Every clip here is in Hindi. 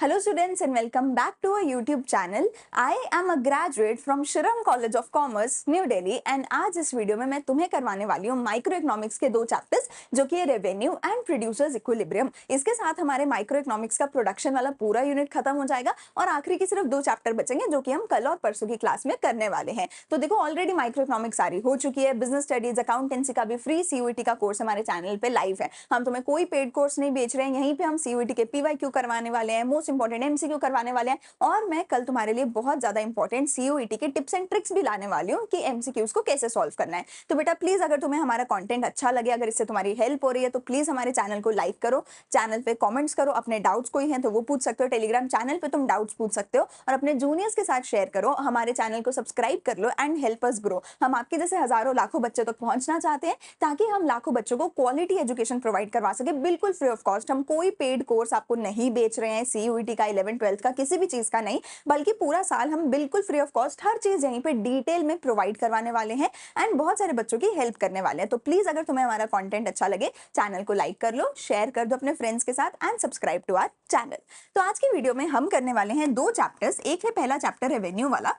Hello students and welcome back to our YouTube channel. I am a graduate from Shriram College of Commerce, New Delhi and आज इस वीडियो में मैं तुम्हें करवाने वाली हूँ माइक्रो इकोनॉमिक्स के दो चैप्टर्स जो कि रेवेन्यू एंड प्रोड्यूसर्स इक्विलिब्रियम। इसके साथ हमारे माइक्रो इकोनॉमिक्स का प्रोडक्शन वाला पूरा यूनिट खत्म हो जाएगा और आखिरी की सिर्फ दो चैप्टर बचेंगे जो कि हम कल और परसों की क्लास में करने वाले हैं। तो देखो ऑलरेडी माइक्रो इकोनॉमिक्स सारी हो चुकी है, बिजनेस स्टडीज अकाउंटेंसी का भी फ्री सीयूईटी का कोर्स हमारे चैनल पे लाइव है। हम तुम्हें कोई पेड कोर्स नहीं बेच रहे हैं, यहीं पे हम सीयूईटी के पीवाईक्यू करवाने वाले हैं, मोस्ट इंपॉर्टेंट एमसीक्यू करवाने वाले हैं और मैं कल तुम्हारे लिए बहुत ज्यादा इंपॉर्टेंट सीयूईटी के टिप्स एंड ट्रिक्स भी लाने वाली हूँ कि एमसीक्यूज को कैसे सॉल्व करना है। तो बेटा प्लीज अगर तुम्हें हमारा कंटेंट अच्छा लगे, अगर इससे तुम्हारी हेल्प हो रही है तो प्लीज हमारे चैनल को लाइक करो, चैनल पे कमेंट्स करो, अपने डाउट्स कोई हैं तो वो पूछ सकते हो, टेलीग्राम चैनल पे तुम डाउट्स पूछ सकते हो और अपने जूनियर्स के साथ शेयर करो, हमारे चैनल को सब्सक्राइब कर लो एंड हेल्प अस ग्रो। हम आपके जैसे हजारों लाखों बच्चों तक पहुंचना चाहते हैं ताकि हम लाखों बच्चों को क्वालिटी एजुकेशन प्रोवाइड करवा सके बिल्कुल फ्री ऑफ कॉस्ट। हम कोई पेड कोर्स आपको नहीं बेच रहे हैं, सीयूईटी का 11th-12th का किसी भी चीज का नहीं, बल्कि पूरा साल हम बिल्कुल फ्री ऑफ कॉस्ट हर चीज यहीं पे डिटेल में प्रोवाइड करवाने वाले हैं एंड बहुत सारे बच्चों की हेल्प करने वाले हैं। तो प्लीज अगर तुम्हें हमारा कंटेंट अच्छा लगे चैनल को लाइक कर लो, शेयर कर दो अपने फ्रेंड्स के साथ and subscribe to our channel. तो आज की वीडियो में हम करने वाले हैं दो चैप्टर्स, एक है पहला चैप्टर रेवेन्यू वाला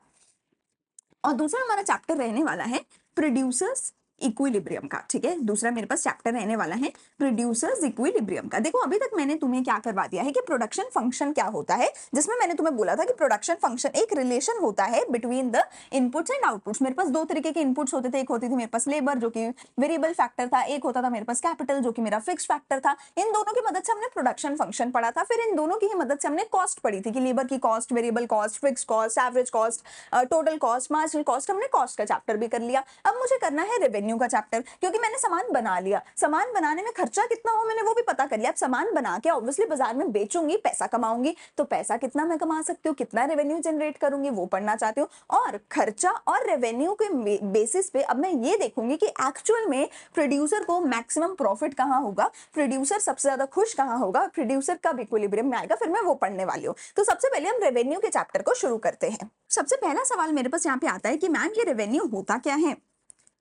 और दूसरा हमारा चैप्टर रहने वाला है प्रोड्यूसर्स इक्विलिब्रियम का। ठीक है, दूसरा मेरे पास चैप्टर रहने वाला है प्रोड्यूसर्स इक्विलिब्रियम का। देखो अभी तक मैंने तुम्हें क्या करवा दिया है कि प्रोडक्शन फंक्शन क्या होता है, जिसमें मैंने तुम्हें बोला था कि प्रोडक्शन फंक्शन एक रिलेशन होता है between the inputs and outputs. मेरे पास दो तरीके के इनपुट्स होते थे, एक होती थी मेरे पास लेबर जो कि वेरिएबल फैक्टर था, एक होता था मेरे पास कैपिटल जो कि मेरा फिक्स फैक्टर था। इन दोनों की मदद से हमने प्रोडक्शन फंक्शन पढ़ा था, फिर इन दोनों की ही मदद से हमने कॉस्ट पढ़ी थी कि लेबर की cost, variable cost, fix cost, average cost, total cost, marginal cost. हमने कॉस्ट का चैप्टर भी कर लिया। अब मुझे करना है रेवेन्यू का चैप्टर, क्योंकि मैंने सामान बना लिया, सामान बनाने में खर्चा कितना हो मैंने वो भी पता कर लिया। अब सामान बना के ऑब्वियसली बाजार में बेचूंगी, पैसा कमाऊंगी, तो पैसा कितना मैं कमा सकती हूँ, कितना रेवेन्यू जनरेट करूंगी वो पढ़ना चाहती हूँ। और खर्चा और रेवेन्यू के बेसिस पे अब मैं ये देखूंगी कि एक्चुअल में प्रोड्यूसर को मैक्सिमम प्रॉफिट कहाँ होगा, प्रोड्यूसर सबसे ज्यादा खुश कहाँ होगा, प्रोड्यूसर कब इक्विलिब्रियम में आएगा, फिर मैं वो पढ़ने वाली हूँ। तो सबसे पहले हम रेवेन्यू के चैप्टर को शुरू करते हैं। सबसे पहला सवाल मेरे पास यहाँ पे आता है कि मैम ये रेवेन्यू होता क्या है,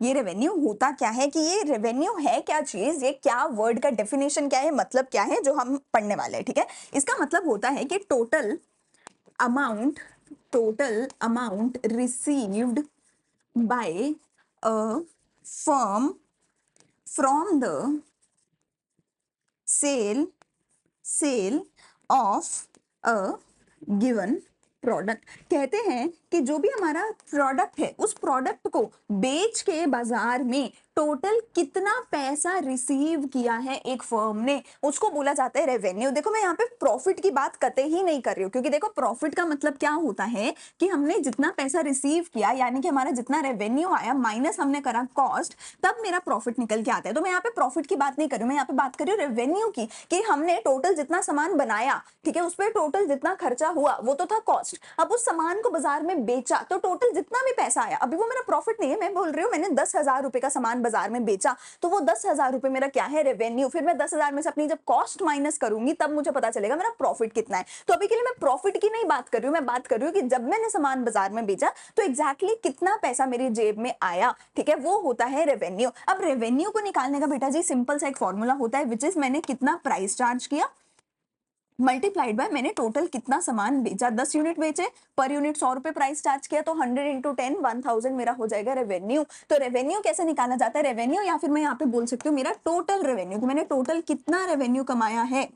ये रेवेन्यू होता क्या है, कि ये रेवेन्यू है क्या चीज, ये क्या वर्ड का डेफिनेशन क्या है, मतलब क्या है जो हम पढ़ने वाले हैं। ठीक है, इसका मतलब होता है कि total amount received by a firm from the sale of a given product. कहते हैं कि जो भी हमारा प्रोडक्ट है उस प्रोडक्ट को बेच के बाजार में टोटल कितना पैसा रिसीव किया है एक फर्म ने, उसको बोला जाता है रेवेन्यू। देखो मैं यहाँ पे प्रॉफिट की बात कतई ही नहीं कर रही हूँ, क्योंकि देखो प्रॉफिट का मतलब क्या होता है कि हमने जितना पैसा रिसीव किया यानी कि हमारा जितना रेवेन्यू आया माइनस हमने करा कॉस्ट, तब मेरा प्रॉफिट निकल के आता है। तो मैं यहाँ पे प्रॉफिट की बात नहीं कर रही हूँ, मैं यहाँ पे बात कर रही हूँ रेवेन्यू की, कि हमने टोटल जितना सामान बनाया, ठीक है, उस पर टोटल जितना खर्चा हुआ वो तो था कॉस्ट। अब उस सामान को बाजार में बेचा तो टोटल जितना भी पैसा आया, अभी वो मेरा प्रॉफिट नहीं है, मैं बोल रही हूँ मैंने 10,000 रुपए का सामान बाजार में बेचा तो वो 10,000 रुपए मेरा क्या है, रेवेन्यू। फिर मैं 10,000 में से अपनी जब कॉस्ट माइनस करूंगी तब मुझे पता चलेगा मेरा प्रॉफिट कितना है। तो अभी के लिए मैं प्रॉफिट की नहीं बात कर रही हूँ, मैं बात कर रही हूँ कि जब मैंने सामान बाजार में बेचा तो एग्जैक्टली कितना पैसा मेरी जेब में आया, ठीक है, वो होता है रेवेन्यू। अब रेवेन्यू को निकालने का बेटा जी सिंपल सा एक फॉर्मूला होता है, विच इज मैंने कितना प्राइस चार्ज किया मल्टीप्लाइड बाय मैंने टोटल कितना सामान बेचा। 10 यूनिट बेचे, पर यूनिट 100 रुपए प्राइस चार्ज किया, तो 100 इंटू 10 1000 मेरा हो जाएगा रेवेन्यू। तो रेवेन्यू कैसे निकाला जाता है, रेवेन्यू या फिर मैं यहाँ पे बोल सकती हूँ मेरा टोटल रेवेन्यू, कि मैंने टोटल कितना रेवेन्यू कमाया है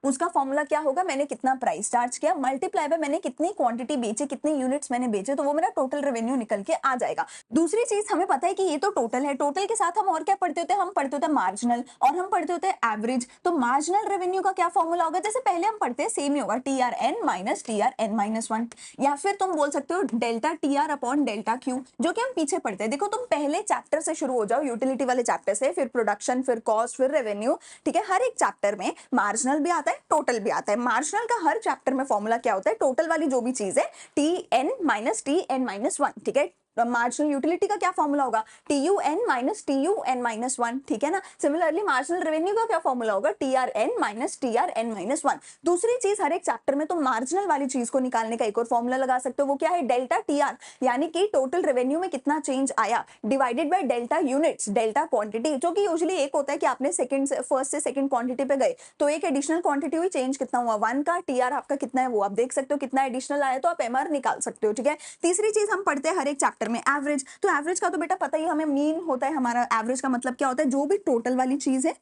उसका फॉर्मूला क्या होगा, मैंने कितना प्राइस चार्ज किया मल्टीप्लाई बाय मैंने कितनी क्वांटिटी बेची, कितनी यूनिट्स मैंने बेचे, तो वो मेरा टोटल रेवेन्यू निकल के आ जाएगा। दूसरी चीज हमें पता है कि ये तो टोटल है, टोटल के साथ हम और क्या पढ़ते होते हैं, हम पढ़ते होते हैं मार्जिनल और हम पढ़ते होते हैं एवरेज। तो मार्जिनल रेवेन्यू का क्या फॉर्मूला होगा, जैसे पहले हम पढ़ते हैं सेम ही होगा, TRN माइनस TRN-1, या फिर तुम बोल सकते हो delta TR upon delta Q, जो कि हम पीछे पढ़ते हैं। देखो तुम पहले चैप्टर से शुरू हो जाओ, यूटिलिटी वाले चैप्टर से, फिर प्रोडक्शन, फिर कॉस्ट, फिर रेवेन्यू, ठीक है। हर एक चैप्टर में मार्जिनल भी आता है, टोटल भी आता है। मार्जिनल का हर चैप्टर में फॉर्मूला क्या होता है, टोटल वाली जो भी चीज है TN माइनस TN-1, ठीक है। मार्जिनल यूटिलिटी का क्या फॉर्मूला होगा, TUN माइनस TUN-1, ठीक है ना। सिमिलरली मार्जिनल रेवेन्यू का क्या फॉर्मूला होगा, TRN माइनस TRN-1। दूसरी चीज, हर एक चैप्टर में तुम मार्जिनल वाली चीज को निकालने का एक और फॉर्मूला लगा सकते हो, वो क्या है, डेल्टा TR, यानी कि टोटल रेवेन्यू में कितना चेंज आया divided by delta units, delta quantity, जो कि यूजुअली एक होता है कि आपने फर्स्ट से सेकंड क्वांटिटी पे गए तो एक एडिशनल क्वांटिटी हुई, चेंज कितना हुआ 1 का, TR आपका कितना है वो आप देख सकते हो, कितना एडिशनल आया तो आप MR निकाल सकते हो, ठीक है। तीसरी चीज हम पढ़ते हैं हर एक चैप्टर में एवरेज, तो एवरेज का तो बेटा पता ही हमें, मीन होता है हमारा, एवरेज का मतलब क्या होता है, जो भी टोटल वाली चीज है,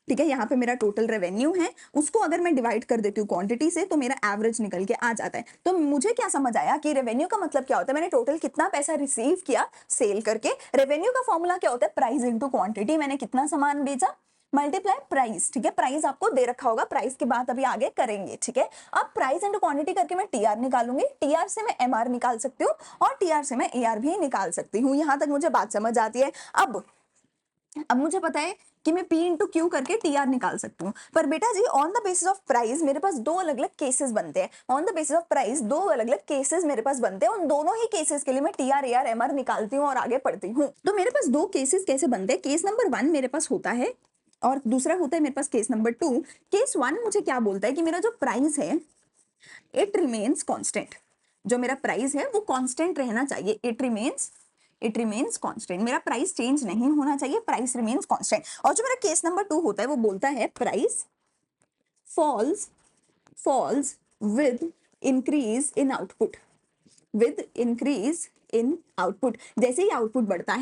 ठीक है, यहाँ पे मेरा टोटल रेवेन्यू है, उसको अगर मैं डिवाइड कर देती हूँ क्वांटिटी से तो मेरा एवरेज निकल के आ जाता है। तो मुझे क्या समझ आया कि रेवेन्यू का मतलब क्या होता है, मैंने टोटल कितना पैसा रिसीव किया सेल करके। रेवेन्यू का फॉर्मूला क्या होता है, प्राइस इनटू क्वांटिटी, मैंने कितना सामान बेचा मल्टीप्लाई प्राइस, ठीक है। प्राइस आपको दे रखा होगा, प्राइस के बाद अभी आगे करेंगे, ठीक है। अब प्राइस इनटू क्वांटिटी करके मैं TR निकालूंगी, TR से मैं MR निकाल सकती हूँ और TR से मैं AR भी निकाल सकती हूँ। यहां तक मुझे बात समझ आती है। अब मुझे पता है कि मैं P इंटू क्यू करके TR निकाल सकती हूँ, पर बेटा जी on the basis of price मेरे पास दो अलग अलग केसेस बनते हैं, on the basis of price दो अलग अलग केसेस मेरे पास बनते हैं, उन दोनों ही केसेस के लिए मैं TR AR MR निकालती हूँ और आगे पढ़ती हूँ। तो मेरे पास दो केसेस कैसे बनते हैं, केस नंबर 1 मेरे पास होता है और दूसरा होता है मेरे पास केस नंबर 2। केस 1 मुझे क्या बोलता है कि मेरा जो प्राइस है इट रिमेन्स कांस्टेंट, जो मेरा प्राइस है वो कांस्टेंट रहना चाहिए, इट रिमेन्स कांस्टेंट, मेरा प्राइस चेंज नहीं होना चाहिए, प्राइस रिमेन्स कांस्टेंट। और जो मेरा केस नंबर 2 होता है वो बोलता है price falls with increase in output, with increase in output, जैसे ही आउटपुट बढ़ता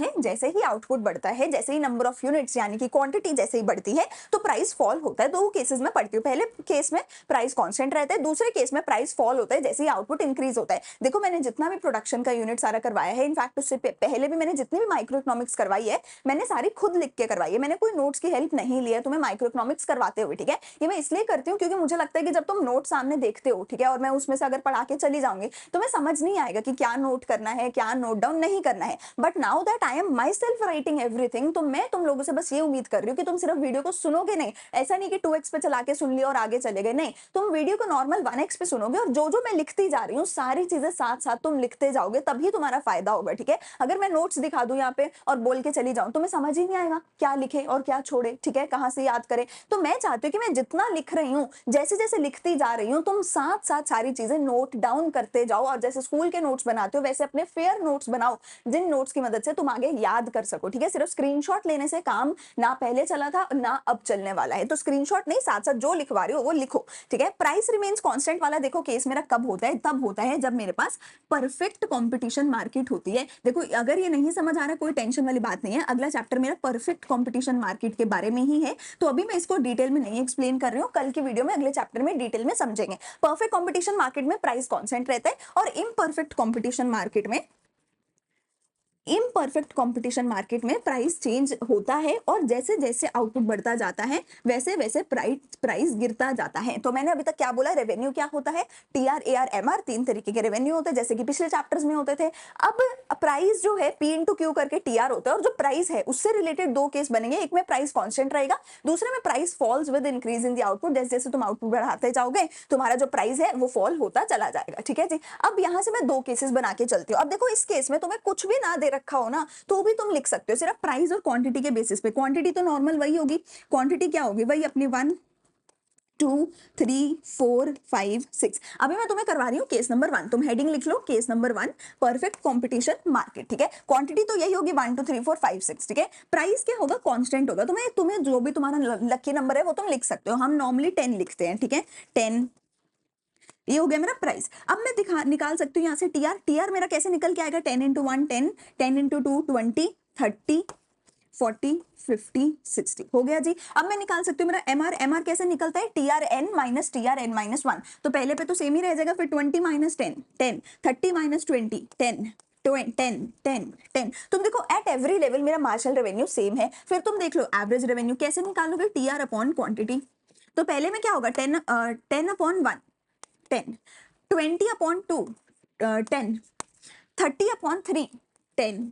है, जैसे ही नंबर ऑफ यूनिट्स यानी कि क्वांटिटी जैसे ही बढ़ती है तो प्राइस फॉल होता है। दो केसेस में पढ़ती हूँ, पहले केस में प्राइस कांस्टेंट रहता है, दूसरे केस में प्राइस फॉल होता है जैसे ही आउटपुट इंक्रीज होता है। देखो मैंने जितना भी प्रोडक्शन का यूनिट सारा करवाया है, इनफैक्ट उससे पहले भी मैंने जितनी भी माइक्रो इकोनॉमिक्स करवाई है मैंने सारी खुद लिख के करवाई है, मैंने कोई नोट्स की हेल्प नहीं ली है तुम्हें माइक्रो इकोनॉमिक्स करवाते हुए, ठीक है। ये मैं इसलिए करती हूँ क्योंकि मुझे लगता है कि जब तुम नोट सामने देखते हो, ठीक है, और मैं उसमें से अगर पढ़ा के चली जाऊंगी तो मैं समझ नहीं आएगा कि क्या नोट करना है क्या नोट डाउन नहीं करना है। But now that I am my self writing everything, तो मैं तुम लोगों से बस ये उम्मीद कर रही हूँ कि तुम सिर्फ वीडियो को सुनोगे नहीं, ऐसा नहीं कि 2x पे चला के सुन लिया और आगे चले गए, नहीं, तुम वीडियो को नॉर्मल 1x पे सुनोगे और जो जो मैं लिखती जा रही हूँ सारी चीजें साथ साथ तुम लिखते जाओगे, तभी तुम्हारा फायदा होगा, ठीक है। अगर मैं नोट्स दिखा दूं यहाँ पे और बोल के चली जाऊं तो मैं समझ ही नहीं आएगा क्या लिखे और क्या छोड़े, ठीक है, कहाँ से याद करे। तो मैं चाहती हूँ कि मैं जितना लिख रही हूँ, जैसे जैसे लिखती जा रही हूँ, तुम साथ साथ सारी चीजें नोट डाउन करते जाओ, और जैसे स्कूल के नोट्स बनाते हो वैसे अपने फेयर नोट्स बनाओ, जिन नोट्स की मदद से तुम आगे याद कर सको, ठीक है। सिर्फ स्क्रीनशॉट लेने से काम ना पहले चला था ना अब चलने वाला है, तो स्क्रीनशॉट नहीं, साथ साथ जो लिखवा रही हो वो लिखो, ठीक है। प्राइस रिमेन्स कांस्टेंट वाला देखो केस मेरा कब होता है, तब होता है जब मेरे पास परफेक्ट कंपटीशन मार्केट होती है। देखो अगर ये नहीं समझ आ रहा कोई टेंशन वाली बात नहीं है, अगला चैप्टर मेरा परफेक्ट कंपटीशन मार्केट के बारे में ही है, तो अभी मैं इसको डिटेल में नहीं एक्सप्लेन कर रही हूँ, कल की वीडियो में अगले चैप्टर में डिटेल में समझेंगे। परफेक्ट कंपटीशन मार्केट में प्राइस कांस्टेंट रहता है और इम्परफेक्ट कंपटीशन मार्केट में इम्परफेक्ट कंपटीशन मार्केट में प्राइस चेंज होता है और जैसे जैसे आउटपुट बढ़ता जाता है वैसे वैसे प्राइस गिरता जाता है। तो मैंने अभी तक क्या बोला, रेवेन्यू क्या होता है, TR AR MR, तीन तरीके के रेवेन्यू होते हैं जैसे कि पिछले चैप्टर्स में होते थे। अब प्राइस जो है P इंटू क्यू करके TR होता है, और जो प्राइस है उससे रिलेटेड दो केस बनेंगे, एक में प्राइस कॉन्स्टेंट रहेगा, दूसरे में price falls with increase in the output, जैसे जैसे तुम आउटपुट बढ़ाते जाओगे तुम्हारा जो प्राइस है वो फॉल होता चला जाएगा, ठीक है जी। अब यहाँ से मैं दो केसेस बना के चलती हूँ। अब देखो इस केस में तुम्हें कुछ भी ना दे रखा हो ना तो भी तुम लिख सकते हो सिर्फ प्राइस और क्वांटिटी के बेसिस पे। क्वांटिटी तो नॉर्मल वही होगी, क्वांटिटी क्या होगी, वही अपनी 1 2 3 4 5 6। अभी मैं तुम्हें करवा रही हूँ केस नंबर 1, तुम हेडिंग लिख लो case number 1 perfect competition market, ठीक है। क्वांटिटी तो यही होगी 1 2 3 4 5 6, ठीक है। प्राइस क्या होगा, कांस्टेंट होगा, तुम्हें जो भी तुम्हारा लकी नंबर है वो तुम लिख सकते हो, हम नॉर्मली 10 लिखते हैं, ठीक है, 10, ये हो गया मेरा प्राइस। अब मैं निकाल सकती हूँ यहाँ से TR मेरा कैसे निकल के आएगा, 10 इंटू 1 10, 10 इंटू 2 20, 30 40 50 60 हो गया जी। अब मैं निकाल सकती हूँ मेरा MR कैसे निकलता है, TRN माइनस TRN-1, तो पहले पे तो सेम ही रह जाएगा, फिर 20 माइनस 10 10, 30 माइनस 20 10 10 10 10। तुम देखो एट एवरी लेवल मेरा मार्जिनल रेवेन्यू सेम है। फिर तुम देख लो एवरेज रेवेन्यू कैसे निकालोगे, TR अपॉन क्वांटिटी, तो पहले में क्या होगा 10 upon 1 10, 20 upon 2 10, 30 upon 3 10,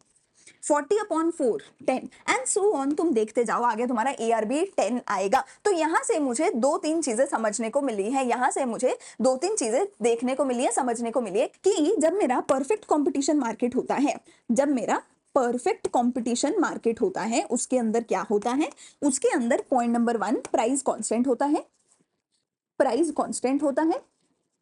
40/4 10 and so on, तुम देखते जाओ आगे तुम्हारा AR भी 10 आएगा। तो यहाँ से मुझे 2-3 चीजें समझने को मिली है, यहाँ से मुझे 2-3 चीजें देखने को मिली है, समझने को मिली है कि जब मेरा परफेक्ट कंपटीशन मार्केट होता है, जब मेरा परफेक्ट कंपटीशन मार्केट होता है, उसके अंदर क्या होता है, उसके अंदर पॉइंट नंबर 1 प्राइस कांस्टेंट होता है, प्राइस कांस्टेंट होता है।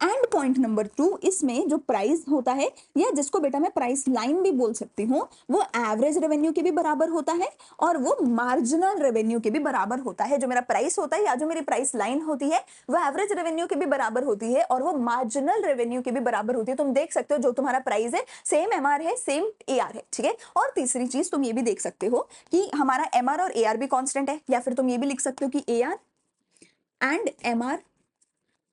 एंड पॉइंट नंबर 2, इसमें जो प्राइस होता है, या जिसको बेटा मैं प्राइस लाइन भी बोल सकती हूँ, वो एवरेज रेवेन्यू के भी बराबर होता है और वो मार्जिनल रेवेन्यू के भी बराबर होता है। जो मेरा प्राइस होता है या जो मेरी प्राइस लाइन होती है वो एवरेज रेवेन्यू के भी बराबर होती है और वो मार्जिनल रेवेन्यू के भी बराबर होती है। तुम देख सकते हो जो तुम्हारा प्राइस है सेम MR है, सेम AR है, ठीक है। और तीसरी चीज तुम ये भी देख सकते हो कि हमारा MR और AR भी कांस्टेंट है, या फिर तुम ये भी लिख सकते हो कि AR and MR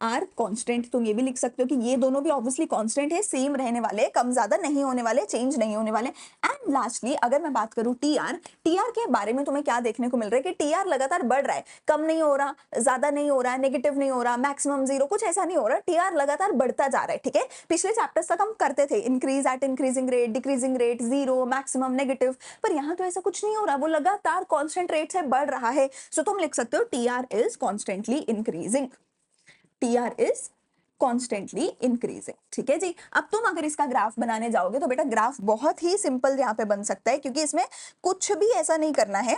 are constant. तुम ये भी लिख सकते हो कि ये दोनों भी ऑब्वियसली कांस्टेंट है, सेम रहने वाले, कम ज्यादा नहीं होने वाले, चेंज नहीं होने वाले। एंड लास्टली अगर मैं बात करूं टीआर के बारे में तुम्हें क्या देखने को मिल रहा है कि टीआर लगातार बढ़ रहा है, कम नहीं हो रहा, ज्यादा नहीं हो रहा, नेगेटिव नहीं हो रहा, मैक्सिमम 0, कुछ ऐसा नहीं हो रहा, टीआर लगातार बढ़ता जा रहा है, ठीक है। पिछले चैप्टर्स तक हम करते थे increase at increasing rate, decreasing rate, 0, maximum, negative, पर यहाँ तो ऐसा कुछ नहीं हो रहा, वो लगातार कॉन्स्टेंट रेट से बढ़ रहा है। सो तुम लिख सकते हो TR is constantly increasing, TR is constantly increasing, ठीक है जी। अब तुम अगर इसका ग्राफ बनाने जाओगे तो बेटा ग्राफ बहुत ही सिंपल यहाँ पे बन सकता है, क्योंकि इसमें कुछ भी ऐसा नहीं करना है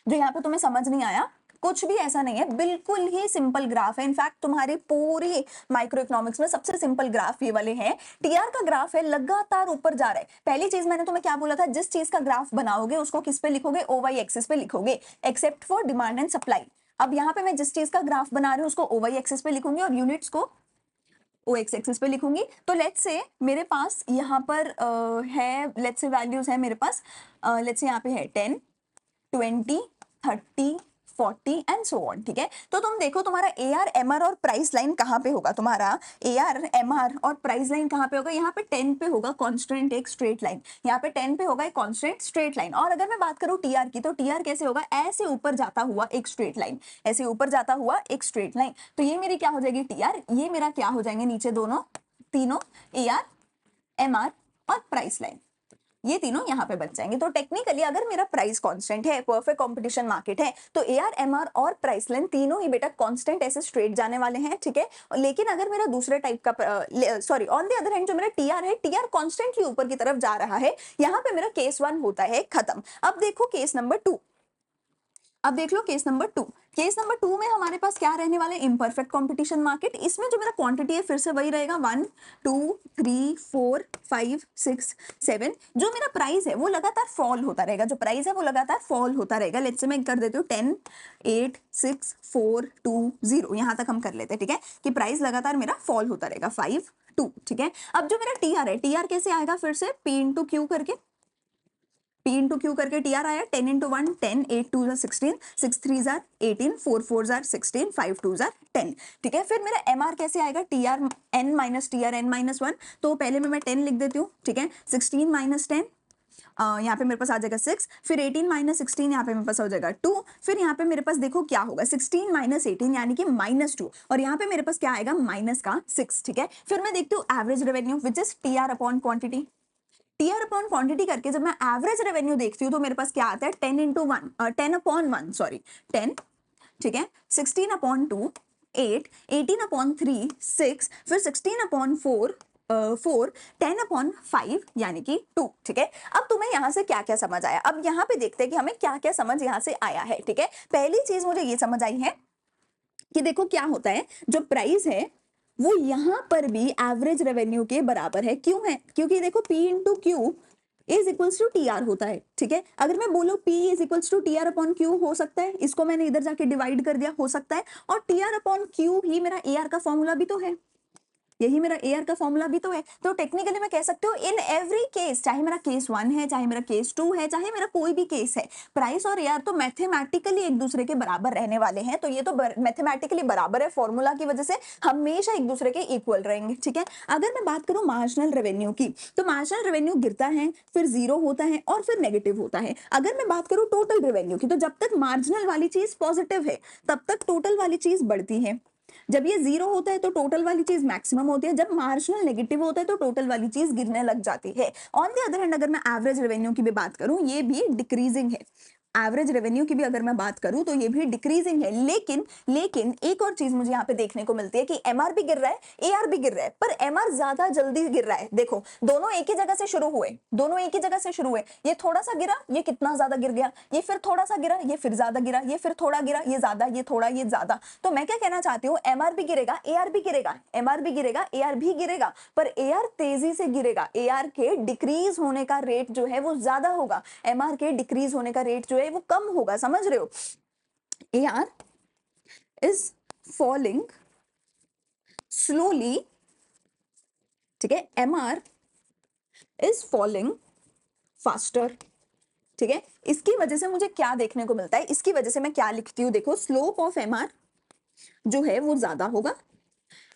जो यहाँ पे तुम्हें समझ नहीं आया, कुछ भी ऐसा नहीं है, बिल्कुल ही सिंपल ग्राफ है। इनफैक्ट तुम्हारी पूरी माइक्रो इकोनॉमिक्स में सबसे सिंपल ग्राफ ये वाले हैं। टीआर का ग्राफ है, लगातार ऊपर जा रहा है। पहली चीज मैंने तुम्हें क्या बोला था, जिस चीज का ग्राफ बनाओगे उसको किस पे लिखोगे, OY एक्सिस पे लिखोगे, except for demand and supply. अब यहाँ पे मैं जिस चीज का ग्राफ बना रही हूँ उसको OY एक्सिस पे लिखूंगी और यूनिट्स को OX एक्सिस पे लिखूंगी। तो लेट्स से मेरे पास यहाँ पर है, लेट्स से वैल्यूज है मेरे पास, लेट्स से यहाँ पे है 10, 20, 30, 40 एंड सो ऑन, ठीक है। तो तुम देखो तुम्हारा AR, MR और प्राइस लाइन कहाँ पे होगा, तुम्हारा AR, MR और प्राइस लाइन कहाँ पे होगा, यहाँ पे 10 पे होगा कांस्टेंट एक स्ट्रेट लाइन, यहाँ पे 10 पे होगा एक कांस्टेंट स्ट्रेट लाइन। और अगर मैं बात करूँ TR की, तो TR कैसे होगा, ऐसे ऊपर जाता हुआ एक स्ट्रेट लाइन, ऐसे ऊपर जाता हुआ एक स्ट्रेट लाइन। तो ये मेरी क्या हो जाएगी TR, ये मेरा क्या हो जाएंगे नीचे दोनों, तीनों AR, MR और प्राइस लाइन, ये तीनों यहाँ पे बच जाएंगे। तो टेक्निकली अगर मेरा प्राइस कांस्टेंट है, परफेक्ट कंपटीशन मार्केट है, तो AR, MR और प्राइस लाइन तीनों ही बेटा कांस्टेंट ऐसे स्ट्रेट जाने वाले हैं, ठीक है। लेकिन अगर मेरा दूसरे टाइप का sorry on the other hand जो मेरा TR है, TR कांस्टेंटली ऊपर की तरफ जा रहा है, यहाँ पे मेरा केस 1 होता है खत्म। अब देखो केस नंबर 2, अब देख लो केस नंबर 2। केस नंबर 2 में हमारे पास क्या रहने वाले, इम्परफेक्ट कंपटीशन मार्केट। इसमें जो मेरा क्वांटिटी है फिर से वही रहेगा, 1, 2, 3, 4, 5, 6, 7। जो मेरा प्राइस है वो लगातार फॉल होता रहेगा, जो प्राइस है वो लगातार फॉल होता रहेगा। लेट्स से मैं कर देती हूँ 10, 8, 6, 4, 2, 0, यहाँ तक हम कर लेते हैं, ठीक है, कि प्राइस लगातार मेरा फॉल होता रहेगा, 5, 2, ठीक है। अब जो मेरा TR है, TR कैसे आएगा, फिर से P इंटू क्यू करके, P इंटू क्यू करके TR आया, 10 इंटू 1 10, 8 2 16, 6 3 18, 4 4 16, 5 2 10, ठीक है। फिर मेरा MR कैसे आएगा, TR N minus TR N minus 1, तो पहले में मैं 10 लिख देती हूँ, ठीक है। 16 माइनस 10, यहाँ पे मेरे पास आ जाएगा 6, फिर 18 माइनस 16, यहाँ पे मेरे पास हो जाएगा 2, फिर यहाँ पे मेरे पास देखो क्या होगा, 16 माइनस 18 यानी कि -2, और यहाँ पे मेरे पास क्या आएगा, माइनस का 6, ठीक है। फिर मैं देखती हूँ average revenue which is TR upon quantity, TR upon quantity करके जब मैं एवरेज रेवेन्यू देखती हूँ तो मेरे पास क्या आता है, 10 इंटू 1, 10 अपॉन 1 सॉरी 10, ठीक है, 16 अपॉन 2 8, 18 अपॉन 3 6, फिर 16 अपॉन 4 4, 10 अपॉन 5 यानी कि 2, ठीक है। अब तुम्हें यहाँ से क्या क्या समझ आया, अब यहाँ पे देखते हैं कि हमें क्या क्या समझ यहाँ से आया है, ठीक है। पहली चीज मुझे ये समझ आई है कि देखो क्या होता है, जो प्राइस है वो यहां पर भी एवरेज रेवेन्यू के बराबर है। क्यों है, क्योंकि देखो P into Q is equals to TR होता है, ठीक है। अगर मैं बोलूं P is equals to TR upon Q, हो सकता है इसको मैंने इधर जाके डिवाइड कर दिया, हो सकता है, और TR अपॉन क्यू ही मेरा AR का फॉर्मूला भी तो है, यही मेरा AR का फॉर्मूला भी तो है। तो टेक्निकली मैं कह सकती हूँ इन एवरी केस, चाहे मेरा केस 1 है, चाहे मेरा केस 2 है, चाहे मेरा कोई भी केस है, प्राइस और AR तो मैथमेटिकली एक दूसरे के बराबर रहने वाले हैं। तो ये तो मैथमेटिकली बराबर है, फॉर्मूला की वजह से हमेशा एक दूसरे के इक्वल रहेंगे, ठीक है। अगर मैं बात करूं मार्जिनल रेवेन्यू की, तो मार्जिनल रेवेन्यू गिरता है, फिर 0 होता है और फिर नेगेटिव होता है। अगर मैं बात करूं टोटल रेवेन्यू की, तो जब तक मार्जिनल वाली चीज पॉजिटिव है तब तक टोटल वाली चीज बढ़ती है, जब ये जीरो होता है तो टोटल वाली चीज मैक्सिमम होती है, जब मार्जिनल नेगेटिव होता है तो टोटल वाली चीज गिरने लग जाती है। ऑन द अदर हैंड अगर मैं एवरेज रेवेन्यू की भी बात करूं, ये भी डिक्रीजिंग है। एवरेज रेवेन्यू की भी अगर मैं बात करूं तो ये भी डिक्रीजिंग है, लेकिन लेकिन एक और चीज मुझे यहाँ पे देखने को मिलती है कि एमआर भी गिर रहा है, एआर भी गिर रहा है, पर एमआर ज्यादा जल्दी गिर रहा है। देखो दोनों एक ही जगह से शुरू हुए, दोनों एक ही जगह से शुरू हुए। ये थोड़ा सा गिरा, ये कितना ज्यादा गिर गया, ये फिर थोड़ा सा गिरा, ये फिर ज्यादा गिरा, ये फिर थोड़ा गिरा, ये ज्यादा, ये थोड़ा, ये ज्यादा। तो मैं क्या कहना चाहती हूँ, एमआर भी गिरेगा, एआर भी गिरेगा, एमआर भी गिरेगा, एआर भी गिरेगा, पर एआर तेजी से गिरेगा। एआर के डिक्रीज होने का रेट जो है वो ज्यादा होगा, एमआर के डिक्रीज होने का रेट जो है वो कम होगा। समझ रहे हो? AR is falling slowly, ठीक है, MR is falling faster, ठीक है। इसकी वजह से मुझे क्या देखने को मिलता है, इसकी वजह से मैं क्या लिखती हूँ, देखो स्लोप ऑफ MR जो है वो ज्यादा होगा